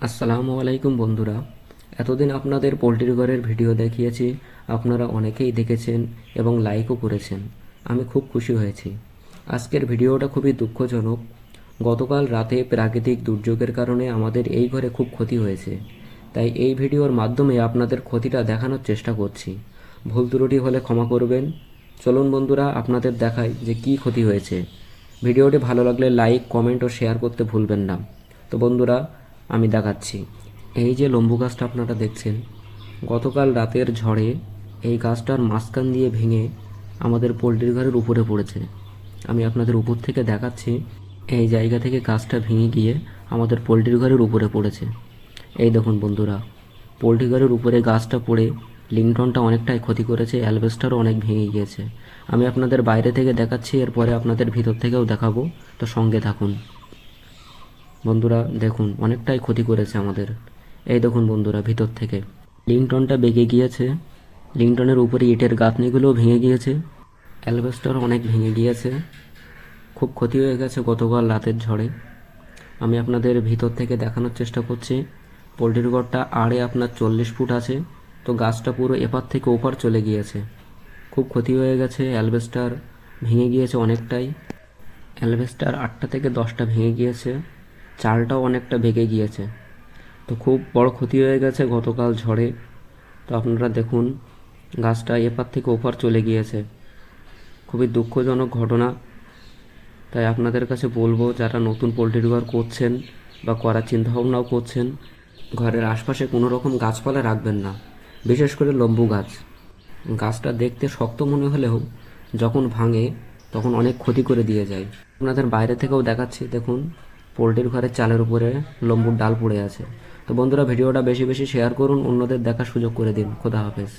আসসালামু আলাইকুম বন্ধুরা। এতদিন আপনাদের পোলট্রি ঘরের ভিডিও দেখিয়েছি, আপনারা অনেকেই দেখেছেন এবং লাইকও করেছেন। আমি খুব খুশি হয়েছি। আজকের ভিডিওটা খুবই দুঃখজনক। গতকাল রাতে প্রাকৃতিক দুর্যোগের কারণে আমাদের এই ঘরে খুব ক্ষতি হয়েছে, তাই এই ভিডিওর মাধ্যমে আপনাদের ক্ষতিটা দেখানোর চেষ্টা করছি। ভুল ত্রুটি হলে ক্ষমা করবেন। চলুন বন্ধুরা, আপনাদের দেখাই যে কী ক্ষতি হয়েছে। ভিডিওটি ভালো লাগলে লাইক, কমেন্ট ও শেয়ার করতে ভুলবেন না। তো বন্ধুরা, আমি দেখাচ্ছি। এই যে লম্বু গাছটা আপনারা দেখছেন, গতকাল রাতের ঝড়ে এই গাছটার মাঝখান দিয়ে ভেঙে আমাদের পোলট্রি ঘরের উপরে পড়েছে। আমি আপনাদের উপর থেকে দেখাচ্ছি। এই জায়গা থেকে গাছটা ভেঙে গিয়ে আমাদের পোলট্রি ঘরের উপরে পড়েছে। এই দেখুন বন্ধুরা, পোলট্রি ঘরের উপরে গাছটা পড়ে লিংটনটা অনেকটাই ক্ষতি করেছে, অ্যালবেস্টারও অনেক ভেঙে গিয়েছে। আমি আপনাদের বাইরে থেকে দেখাচ্ছি, এরপরে আপনাদের ভিতর থেকেও দেখাবো, তো সঙ্গে থাকুন। বন্ধুরা দেখুন, অনেকটাই ক্ষতি করেছে আমাদের। এই দেখুন বন্ধুরা, ভিতর থেকে লিংটনটা বেঁকে গিয়েছে, লিংটনের উপরে ইটের গাঁথনিগুলোও ভেঙে গিয়েছে, অ্যালবেস্টার অনেক ভেঙে গিয়েছে। খুব ক্ষতি হয়ে গেছে গতকাল রাতের ঝড়ে। আমি আপনাদের ভিতর থেকে দেখানোর চেষ্টা করছি। পোলট্রির ঘরটা আড়ে আপনার 40 ফুট আছে, তো গাছটা পুরো এপার থেকে ওপার চলে গিয়েছে। খুব ক্ষতি হয়ে গেছে, অ্যালবেস্টার ভেঙে গিয়েছে অনেকটাই। অ্যালবেস্টার 8টা থেকে 10টা ভেঙে গিয়েছে, চালটাও অনেকটা ভেঙে গিয়েছে। তো খুব বড় ক্ষতি হয়ে গেছে গতকাল ঝড়ে। তো আপনারা দেখুন, গাছটা এপার থেকে ওপার চলে গিয়েছে। খুবই দুঃখজনক ঘটনা। তাই আপনাদের কাছে বলবো, যারা নতুন পোলট্রি ঘর করছেন বা করার চিন্তাভাবনাও করছেন, ঘরের আশপাশে কোনো রকম গাছপালা রাখবেন না, বিশেষ করে লম্বু গাছ। গাছটা দেখতে শক্ত মনে হলেও যখন ভাঙে তখন অনেক ক্ষতি করে দিয়ে যায়। আপনাদের বাইরে থেকেও দেখাচ্ছি, দেখুন পোলট্রির ঘরের চালের উপরে লম্বুর ডাল পড়ে আছে। তো বন্ধুরা, ভিডিওটা বেশি বেশি শেয়ার করুন, অন্যদের দেখার সুযোগ করে দিন। খোদা হাফেজ।